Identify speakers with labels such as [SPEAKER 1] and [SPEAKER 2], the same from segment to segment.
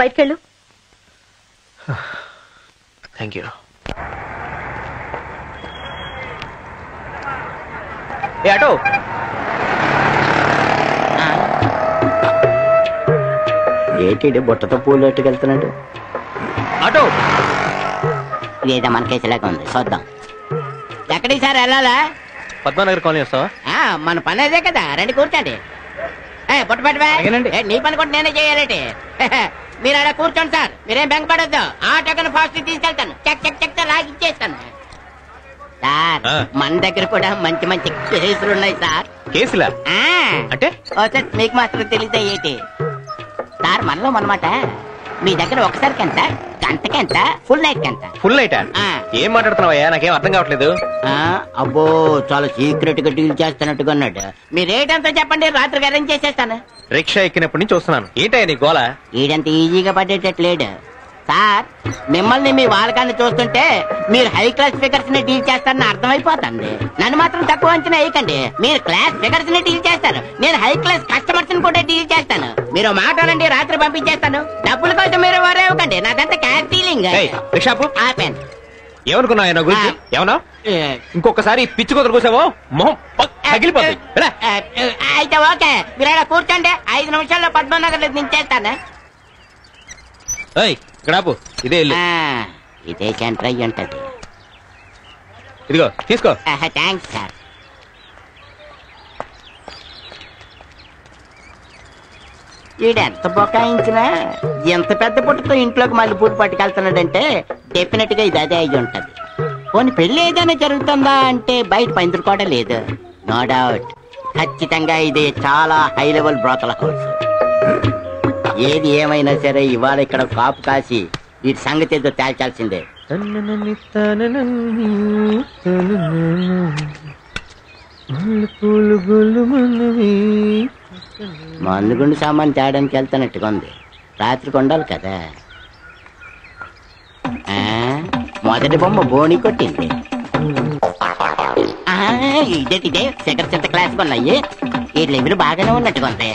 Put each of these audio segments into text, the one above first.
[SPEAKER 1] బయటకెళ్ళు.
[SPEAKER 2] Thank you. ఏ auto,
[SPEAKER 3] ఏంటి బుట్టతో పూలు ఎట్టుకెళ్తున్నాడు?
[SPEAKER 2] ఆటో
[SPEAKER 3] ఇదేదో మన కేసులాగా ఉంది, చూద్దాం. ఎక్కడికి సార్ వెళ్ళాలా?
[SPEAKER 2] పద్మానగర్ కాలనీ వస్తావా?
[SPEAKER 3] మన పని అదే కదా, రండి కూర్చోండి. పుట్టపట్టువా, నీ పని కూడా నేనే చేయాలంటే. మీరు అలా కూర్చోండి సార్, మీరేం బెంగపడొద్దు. ఆటోకను ఫాస్ట్ తీసుకెళ్తాను, చెక్ చెక్ చెక్ లాగిచ్చేస్తాను. సార్ మన దగ్గర కూడా మంచి మంచి కేసులు ఉన్నాయి సార్.
[SPEAKER 2] కేసులా అంటే?
[SPEAKER 3] మీకు మాత్రం తెలియదా ఏంటి సార్? మనలో మనమాట. మీ దగ్గర ఒకసారికి ఎంత, గంటకి ఎంత, ఫుల్ నైట్ ఎంత?
[SPEAKER 2] Full night? ఏం మాట్లాడుతున్నావయ్యా, నాకేం అర్థం కావట్లేదు.
[SPEAKER 3] అబ్బో, చాలా సీక్రెట్ గా డీల్ చేస్తున్నట్టుగా అన్నాడు. మీ రేట్ ఎంతో చెప్పండి, రాత్రికి అరేంజ్ చేసేస్తాను.
[SPEAKER 2] రిక్షా ఎక్కినప్పటి నుంచి చూస్తున్నాను, ఏంటయ్యా నీ గోల?
[SPEAKER 3] ఈడంత ఈజీగా పడేటట్లేడు సార్. మిమ్మల్ని మీ వాళ్ళకాన్ని చూస్తుంటే మీరు హై క్లాస్ ఫిగర్స్ ని డీల్ చేస్తారని అర్థమైపోతుంది. నన్ను మాత్రం తక్కువ అంచనా వేయకండి. మీరు క్లాస్ ఫిగర్స్ ని డీల్ చేస్తారు, నేను హై క్లాస్ కస్టమర్స్ ని కూడా డీల్ చేస్తాను. మీరు మాట్లాడండి, రాత్రి పంపించేస్తాను. డబ్బుల కోసం మీరు వరే ఇవ్వకండి, నాదంతా క్యాష్ డీలింగ్. ఆపాను.
[SPEAKER 2] ఏమనుకున్నావు నా గురించి? ఏమన్నా ఇంకొకసారి పిచ్చి కుదరు కూసావో మొహం పగిలిపోతుంది.
[SPEAKER 3] అయితే ఓకే, మీరు కూర్చోండి. 5 నిమిషాల్లో పద్మనగర్ దించేస్తాను.
[SPEAKER 2] ఇక్కడ ఇదే ఇల్లు.
[SPEAKER 3] ఇదే సెంటర్ అయ్యి ఉంటది.
[SPEAKER 2] ఇదిగో తీసుకో.
[SPEAKER 3] Thanks sir. ఈడెంత బొకాయించినా ఎంత పెద్ద పుట్టతో ఇంట్లోకి మళ్ళీ పూట పట్టుకెళ్తున్నాడంటే డెఫినెట్ గా ఇది అదే అయ్యి ఉంటది. పోనీ పెళ్లి ఏదైనా జరుగుతుందా అంటే బయట పందిరి కూడా లేదు. నో డౌట్, ఖచ్చితంగా ఇది చాలా హై లెవెల్ బ్రోతల హౌస్. ఏది ఏమైనా సరే ఇవాళ ఇక్కడ కాపు కాసి వీటి సంగతి ఏదో తేల్చాల్సిందే. మందుగుండు సామాన్ తేడానికి వెళ్తానట్టుగా ఉంది. రాత్రికి ఉండాలి కదా. మొదటి బొమ్మ బోణి కొట్టింది. ఇదే సెకండ్ సెంటర్ క్లాస్ ఉన్నాయి. ఈ లెవెల్ బాగానే ఉన్నట్టుగా ఉంది.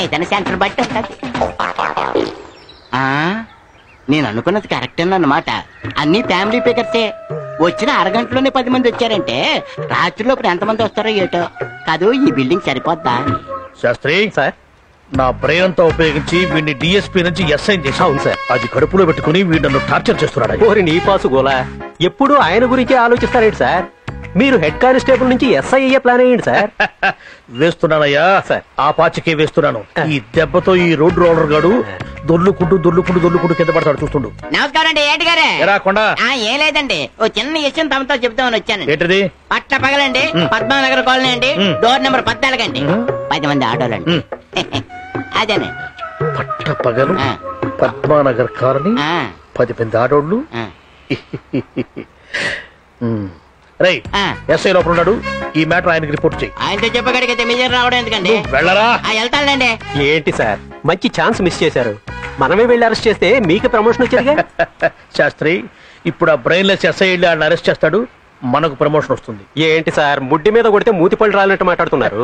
[SPEAKER 3] ఏదైనా సెంటర్ బట్టి ఉంటుంది. నేను అనుకున్నది కరెక్టేనమాట. అన్ని ఫ్యామిలీ పికర్సే. వచ్చిన అరగంటలోనే 10 మంది వచ్చారంటే రాత్రిలోపు ఎంతమంది వస్తారో ఏటో. కాదు, ఈ బిల్డింగ్ సరిపోద్దా?
[SPEAKER 4] శాస్త్రి సార్, నా బ్రెయిన్ అంతా ఉపయోగించి వీడిని డిఎస్పీ నుంచి ఎస్ఐ చేశాను సార్. అది కడుపులో పెట్టుకుని వీడు నన్ను టార్చర్ చేస్తున్నాడు.
[SPEAKER 5] ఓరి నీ పాసు గోలా, ఎప్పుడు ఆయన గురించి ఆలోచిస్తారేంటి సార్? మీరు హెడ్ కానిస్టేబుల్ నుంచి ఎస్ఐ అయ్యే ప్లాన్ అయ్యండి సార్.
[SPEAKER 4] వేస్తున్నానయ్యా సార్, ఆ పాచికే వేస్తున్నాను. ఈ దెబ్బతో ఈ రోడ్ రోలర్ గాడు దొర్లుకుంటూ కింద పడతాడు. చూస్తుండు.
[SPEAKER 3] నమస్కారం అండి. ఏంటి గారే? ఏం లేదండి, ఓ చిన్న విషయం తమతో చెప్తామని వచ్చాను.
[SPEAKER 4] ఏంటిది?
[SPEAKER 3] పట్ట పగలండి, పద్మానగర్ కాలనీ అండి, డోర్ నెంబర్ 14 అండి. 10 మంది ఆటోలండి. అదేనండి.
[SPEAKER 4] పట్ట పగలు, పద్మానగర్ కాలనీ, 10 మంది ఆటోళ్ళు. రైట్, ఎస్ఐ లోపల ఉన్నాడు. ఈ మ్యాటర్ ఆయనకి రిపోర్ట్ చేయి.
[SPEAKER 3] ఆయనతో చెప్పగడిగితే మీరు రావడం ఎందుకండి?
[SPEAKER 4] వెళ్ళరా.
[SPEAKER 3] వెళ్తానండి.
[SPEAKER 5] ఏంటి సార్, మంచి ఛాన్స్ మిస్ చేశారు. మనమే వెళ్ళి అరెస్ట్ చేస్తే మీకు ప్రమోషన్ వచ్చేదిగా.
[SPEAKER 4] శాస్త్రి, ఇప్పుడు ఆ బ్రెయిన్ లెస్ ఎస్ఐ వెళ్ళి ఆయన అరెస్ట్ చేస్తాడు, మనకు ప్రమోషన్ వస్తుంది.
[SPEAKER 5] ఏంటి సార్, ముడ్డి మీద కొడితే మూతి పళ్ళు రాలినట్టు మాట్లాడుతున్నారు.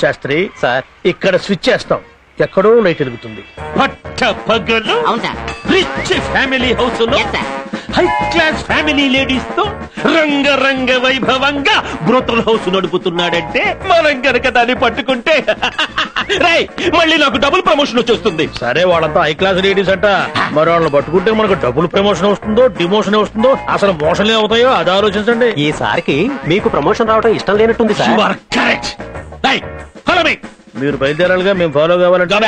[SPEAKER 4] శాస్త్రి సార్, ఇక్కడ స్విచ్ చేస్తాం, ఎక్కడో లైట్ వెలుగుతుంది.
[SPEAKER 6] పట్ట పగలు
[SPEAKER 3] అవును సార్.
[SPEAKER 6] రిచ్ ఫ్యామిలీ హౌస్ లో హై క్లాస్ ఫ్యామిలీ లేడీస్ తో రంగరంగ వైభవంగా బ్రోతల్ హౌస్ నడుపుతున్నాడంటే మనం గనక దాన్ని పట్టుకుంటే రై మళ్ళీ నాకు డబుల్ ప్రమోషన్ వచ్చేస్తుంది.
[SPEAKER 4] సరే, వాళ్ళంతా హై క్లాస్ లేడీస్ అంట, మరి వాళ్ళని పట్టుకుంటే మనకు డబుల్ ప్రమోషన్ వస్తుందో డిమోషన్ వస్తుందో అసలు మోషన్లే అవుతాయో అది ఆలోచించండి.
[SPEAKER 5] ఈసారికి మీకు ప్రమోషన్ రావడం ఇష్టం లేనట్టుంది సార్.
[SPEAKER 4] మీరు బయలుదేరాలిగా, మేము ఫాలో కావాలంటే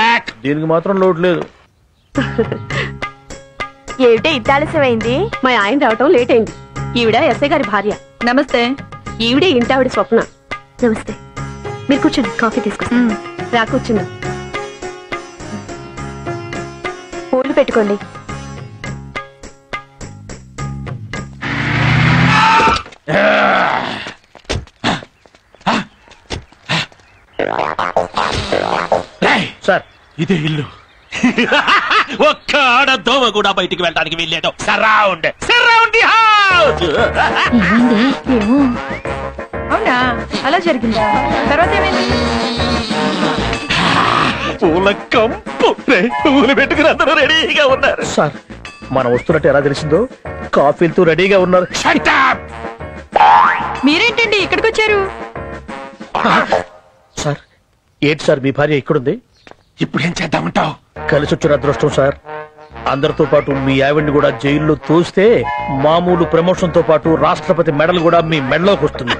[SPEAKER 4] దీనికి మాత్రం లోటు లేదు.
[SPEAKER 1] ఏమిటే ఇంత ఆలస్యమైంది? మా ఆయన రావటం లేట్ అయింది. ఈవిడ ఎస్ఐ గారి భార్య. నమస్తే. ఈవిడే ఇంటి ఆవిడ స్వప్న. నమస్తే. మీరు కూర్చోండి, కాఫీ తీసుకొస్తాను. రా కూర్చున్నా. పూలు పెట్టుకోండి.
[SPEAKER 4] సార్,
[SPEAKER 6] ఇదే ఇల్లు. ఒక్క ఆడ దోమ కూడా బయటికి వెళ్ళడానికి వెళ్ళేదో. Surround the house.
[SPEAKER 1] అవునా, అలా జరిగిందా? తర్వాత ఏమైంది?
[SPEAKER 6] పూల కంపు పూలు పెట్టుకుని అందరూ రెడీగా ఉన్నారు.
[SPEAKER 4] సార్ మనం వస్తున్నట్టు ఎలా తెలిసిందో కాఫీలతో రెడీగా ఉన్నారు.
[SPEAKER 1] మీరేంటండి ఇక్కడికి వచ్చారు?
[SPEAKER 4] సార్ ఏంటి సార్ మీ భార్య ఇక్కడుంది?
[SPEAKER 6] ఇప్పుడు ఏం చేద్దామంటావు?
[SPEAKER 4] కలిసి వచ్చిన అదృష్టం సార్. అందరితో పాటు మీ ఆవిడ్ని కూడా జైల్లో తోస్తే మామూలు ప్రమోషన్ తో పాటు రాష్ట్రపతి మెడల్ కూడా మీ మెడలోకి వస్తుంది.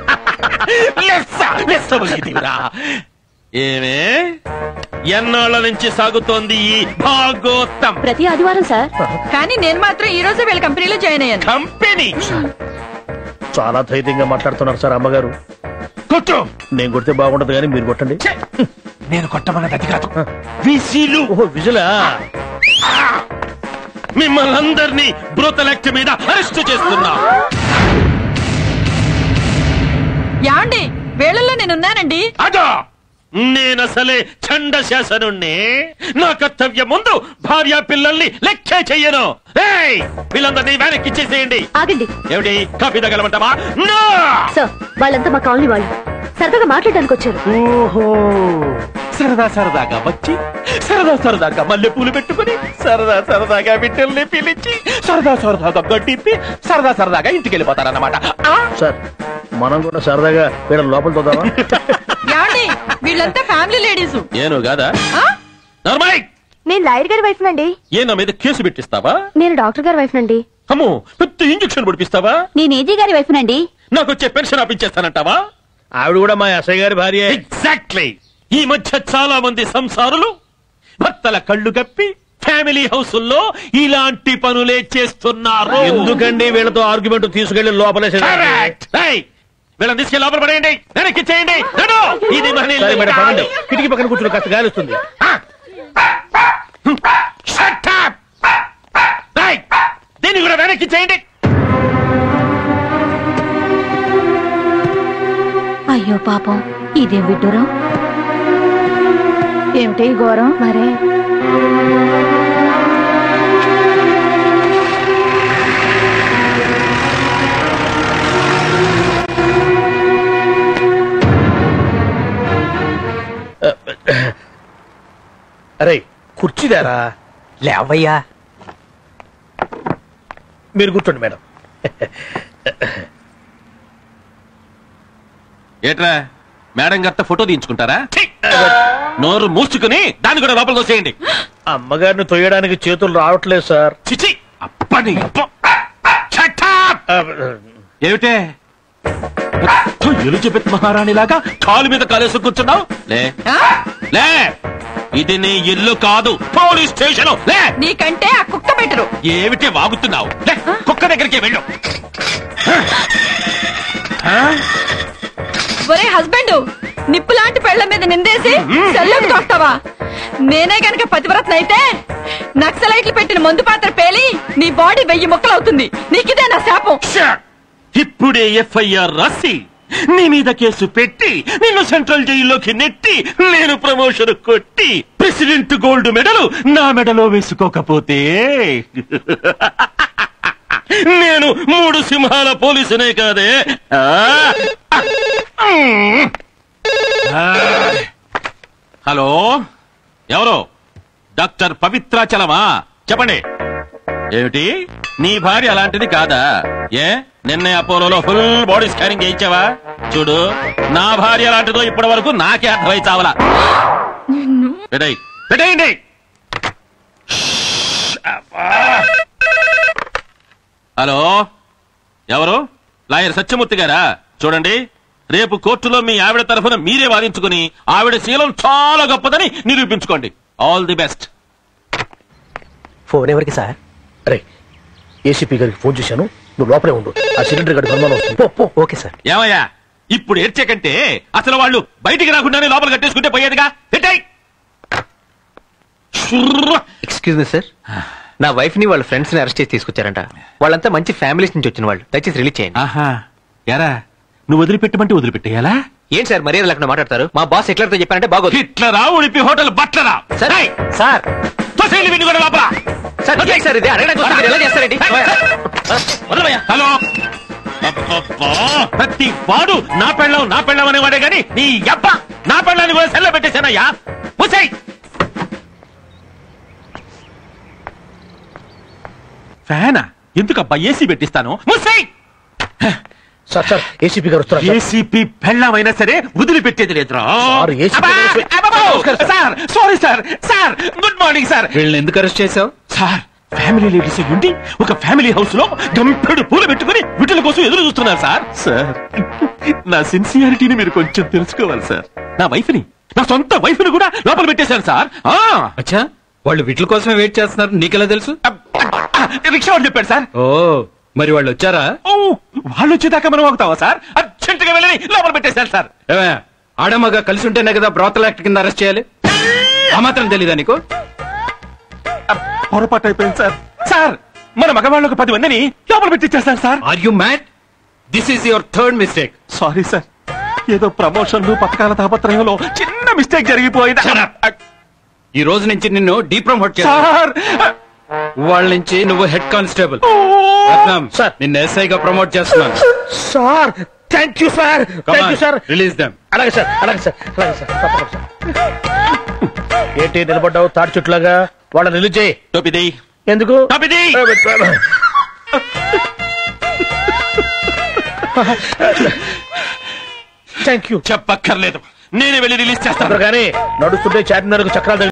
[SPEAKER 6] ఏమే ఎన్నాళ్ళ నుంచి సాగుతోంది ఈ భాగోత్తం?
[SPEAKER 1] ప్రతి ఆదివారం సార్. కానీ నేను మాత్రం ఈ రోజు వీళ్ళ కంపెనీలో జాయిన్ అయ్యాను.
[SPEAKER 6] కంపెనీ
[SPEAKER 4] చాలా ధైర్యంగా మాట్లాడుతున్నారు సార్. అమ్మగారు
[SPEAKER 6] కొట్టు.
[SPEAKER 4] నేను కొడితే బాగుండదు కానీ మీరు కొట్టండి.
[SPEAKER 6] నేను కొట్టమన్నది అది కాదు, విసిలు.
[SPEAKER 4] ఓహో విజులా.
[SPEAKER 6] మిమ్మల్ని అందరినీ బ్రూటల్ యాక్ట్ మీద అరెస్ట్ చేస్తున్నా.
[SPEAKER 1] యాండి వేళల్లో నేనున్నానండి.
[SPEAKER 6] అదో నేనసలే చండ శాసనుణ్ణి. నా కర్తవ్యం ముందు భార్య పిల్లల్ని లెక్కే చెయ్యను. వీళ్ళందరినీ వెనక్కి ఇచ్చేసేయండి.
[SPEAKER 1] ఆగండి.
[SPEAKER 6] ఏమిటి కాఫీ తగలమంటావా?
[SPEAKER 1] సార్ వాళ్ళంతా మా కాలనీ వాళ్ళు సరదాగా మాట్లాడడానికి వచ్చారు.
[SPEAKER 6] ఓహో సరదా సరదాగా వచ్చి సరదాగా మల్లె పూలు పెట్టుకుని సరదాగా బిడ్డల్ని పిలిచి సరదాగా గడ్డిప్పి సరదాగా ఇంటికి వెళ్ళిపోతారన్నమాట.
[SPEAKER 4] సార్ మనం కూడా సరదాగా వీళ్ళ లోపల తోదామా?
[SPEAKER 1] యాండి వీళ్ళంతా ఫ్యామిలీ లేడీస్.
[SPEAKER 6] ఏను కాదా? నార్మల్.
[SPEAKER 1] నేను లాయర్ గారి వైఫ్ నండి.
[SPEAKER 6] ఏ నా మీద కేసు పెట్టిస్తావా?
[SPEAKER 1] నేను డాక్టర్ గారి వైఫ్ నండి.
[SPEAKER 6] అమ్మో పెద్ద ఇంజక్షన్ పొడిపిస్తావా?
[SPEAKER 1] నేను ఏజీ గారి వైఫ్ నండి.
[SPEAKER 6] నాకు వచ్చే పెన్షన్ ఆపించేస్తానంటావా?
[SPEAKER 4] ఆవిడ కూడా మా ఎస్ఐ గారి భార్య.
[SPEAKER 6] ఎగ్జాక్ట్లీ. ఈ మధ్య చాలా మంది సంసారులు భర్తల కళ్ళు కప్పి ఫ్యామిలీ హౌసుల్లో ఇలాంటి పనులే చేస్తున్నారు.
[SPEAKER 4] ఎందుకండి వీళ్ళతో ఆర్గ్యుమెంట్ తీసుకెళ్లి లోపలేసే?
[SPEAKER 6] వీళ్ళని తీసుకెళ్ళి లోపల పడేయండి, వెనక్కి చేయండి. ఇది మన ఇల్లు.
[SPEAKER 4] కిటికీ పక్కన కూర్చుని కాస్త గాలి వస్తుంది.
[SPEAKER 6] దీన్ని కూడా వెనక్కి చేయండి.
[SPEAKER 1] అయ్యో పాపం ఇదేం విడ్డూరం. ఏమిటి ఘోరం? మరే
[SPEAKER 4] అరే కుర్చీదారా?
[SPEAKER 5] లేవయ్యా.
[SPEAKER 4] మీరు కూర్చోండి మేడం.
[SPEAKER 6] ఏట్రా మేడం గారితో ఫోటో తీయించుకుంటారా? నోరు మూసుకుని దాన్ని కూడా లోపల తోసేయండి.
[SPEAKER 4] అమ్మగారిని తొయ్యడానికి చేతులు రావట్లేదు సార్.
[SPEAKER 6] చిచి అప్పని ఏమిటే ఎలిజబెత్ మహారాణి లాగా కాలు మీద కాలేసి కూర్చున్నావు? లే ఇది నీ ఇల్లు కాదు, పోలీస్ స్టేషన్. లే
[SPEAKER 1] నీకంటే ఆ కుక్క బెటరు.
[SPEAKER 6] ఏమిటి వాగుతున్నావు? కుక్క దగ్గరికి వెళ్ళు.
[SPEAKER 1] ఒరే హస్బెండ్, నిప్పు లాంటి పెళ్ల మీద నిందేసి సెల్లోకి తోస్తావా? నేనే గనక పతివ్రతన అయితే నక్సలైట్లు పెట్టిన మందు పాత్ర పేలి నీ బాడీ 1000 ముక్కలవుతుంది. నీకిదే నా శాపం.
[SPEAKER 6] ఇప్పుడే ఎఫ్ఐఆర్ రాసి నీ మీద కేసు పెట్టి నిన్ను సెంట్రల్ జైల్లోకి నెట్టి నేను ప్రమోషన్ కొట్టి ప్రెసిడెంట్ గోల్డ్ మెడల్ నా మెడలో వేసుకోకపోతే నేను 3 సింహాల పోలీసునే కాదే. హలో ఎవరు? డాక్టర్ పవిత్రాచలమా? చెప్పండి. ఏమిటి నీ భార్య అలాంటిది కాదా? ఏ నిన్నే అపోలోలో ఫుల్ బాడీ స్కానింగ్ చేయించావా? చూడు నా భార్య అలాంటిదో ఇప్పటి వరకు నాకే అర్థమై చావలా. పెట్టేయండి. హలో ఎవరు? లాయర్ సత్యమూర్తి గారా? చూడండి రేపు కోర్టులో మీ ఆవిడ తరఫున మీరే వాదించుకుని ఆవిడ శీలం చాలా గొప్పదని నిరూపించుకోండి. All the best.
[SPEAKER 5] ఫోన్ ఎవరికి సార్?
[SPEAKER 4] అరే ఏసీపీ గారికి ఫోన్ చేశాను, నువ్వు లోపలే ఉండు. ఆ సిలిండర్ గడి అనుమానం వస్తుంది.
[SPEAKER 5] Okay sir.
[SPEAKER 6] ఏమయ్యా ఇప్పుడు ఏడ్చేకంటే అసలు వాళ్ళు బయటికి రాకుండానే లోపల కట్టేసుకుంటే పోయేదిగా.
[SPEAKER 5] ఎక్స్క్యూజ్ మీ సార్, నా వైఫ్ ని వాళ్ళ ఫ్రెండ్స్ ని అరెస్ట్ చేసి తీసుకొచ్చారంట. వాళ్ళంతా మంచి ఫ్యామిలీస్ నుంచి వచ్చిన వాళ్ళు. దయచేసి రిలీజ్ చేయండి.
[SPEAKER 6] ఆహా ఎరా నువ్వు వదిలిపెట్టమంటే వదిలిపెట్టేయాలా?
[SPEAKER 5] ఏంటి సార్ మర్యాద లేకుండా మాట్లాడతారు? మా బాస్ హిట్లర్ తో చెప్పారంటే బాగోదు.
[SPEAKER 6] హిట్లరా? ఉడిపి హోటల్ బట్లరా?
[SPEAKER 5] సరే సార్.
[SPEAKER 6] కూడా లోపల
[SPEAKER 5] సార్ సార్ ఇది అడగడానికి వస్తే మీరు ఎలా చేస్తారండి?
[SPEAKER 6] హలో ప్రతి వాడు నా పెళ్ళం అనేవాడే గాని నీ అబ్బ నా పెళ్ళాన్ని కూడా సెల్ల పెట్టేశానయ్యా. ఫ్యానా ఎందుకబ్బా ఏసీ పెట్టిస్తాను
[SPEAKER 4] సార్ సార్ ఏసీపీ గారు వస్తున్నారు సార్.
[SPEAKER 6] ఏసీపీ పెళ్ళమైనా సరే వదిలిపెట్టేది లేదురా
[SPEAKER 4] sir, ACP
[SPEAKER 6] sir sorry sir sir good morning sir
[SPEAKER 5] వీళ్ళని ఎందుకు అరెస్ట్ చేసావు?
[SPEAKER 6] సార్ ఫ్యామిలీ లేడీస్ ఉండి ఒక ఫ్యామిలీ హౌస్ లో గంపెడు పూలు పెట్టుకుని వీటిల కోసం ఎదురు చూస్తున్నారు సార్. సార్ నా సిన్సియారిటీని మీరు కొంచెం తెలుసుకోవాలి సార్. నా వైఫ్ ని, నా సొంత వైఫ్ ని కూడా లోపల పెట్టేశాను సార్.
[SPEAKER 5] అచ్చా, వాళ్ళు వీటి కోసమే వెయిట్ చేస్తున్నారు, నీకెలా తెలుసు?
[SPEAKER 6] రిక్షా వాళ్ళు చెప్పాడు సార్.
[SPEAKER 5] ఓ, మరి వాళ్ళు వచ్చారా?
[SPEAKER 6] ఓ, వాళ్ళు వచ్చేదాకా మనం ఆగుతావా సార్? అర్జెంట్ గా వెళ్ళి లోపల పెట్టేశాను సార్.
[SPEAKER 5] ఆడమగా కలిసి ఉంటేనే కదా బ్రోతల్ యాక్ట్ కింద అరెస్ట్ చేయాలి. ఆ మాత్రం తెలీదా నీకు?
[SPEAKER 6] పొరపాటు అయిపోయింది సార్. సార్ మన మగవాళ్ళకు 10 మందిని లోపల పెట్టించేస్తాను sir.
[SPEAKER 5] Are you mad? This is your third mistake.
[SPEAKER 6] Sorry sir, ఏదో ప్రమోషన్లు పథకాల తాపత్రయంలో చిన్న మిస్టేక్ జరిగిపోయింది.
[SPEAKER 5] ఈ రోజు నుంచి నిన్ను డీప్రమోట్ చేస్తా.
[SPEAKER 6] సార్
[SPEAKER 5] వాళ్ళ నుంచి నువ్వు హెడ్ కానిస్టేబుల్.
[SPEAKER 4] సార్.
[SPEAKER 5] నిన్ను ఎస్ఐగా ప్రమోట్ చేస్తున్నాను.
[SPEAKER 4] Sir thank you sir, thank you sir.
[SPEAKER 5] Release them.
[SPEAKER 4] అలాగే సార్, అలాగే సార్, అలాగే సార్, తప్పకుండా సార్. ఏంటి నిలబడ్డావు తాడి చుట్లాగా? వాళ్ళని రిలీజ్ చేయి.
[SPEAKER 6] టోపిది
[SPEAKER 4] ఎందుకు?
[SPEAKER 6] టోపిది
[SPEAKER 4] థ్యాంక్ యూ.
[SPEAKER 6] చెప్పక్కర్లేదు, నేనే వెళ్ళి రిలీజ్ చేస్తాను.
[SPEAKER 4] కానీ నడుస్తుంటే చార్మినార్ చక్రాలు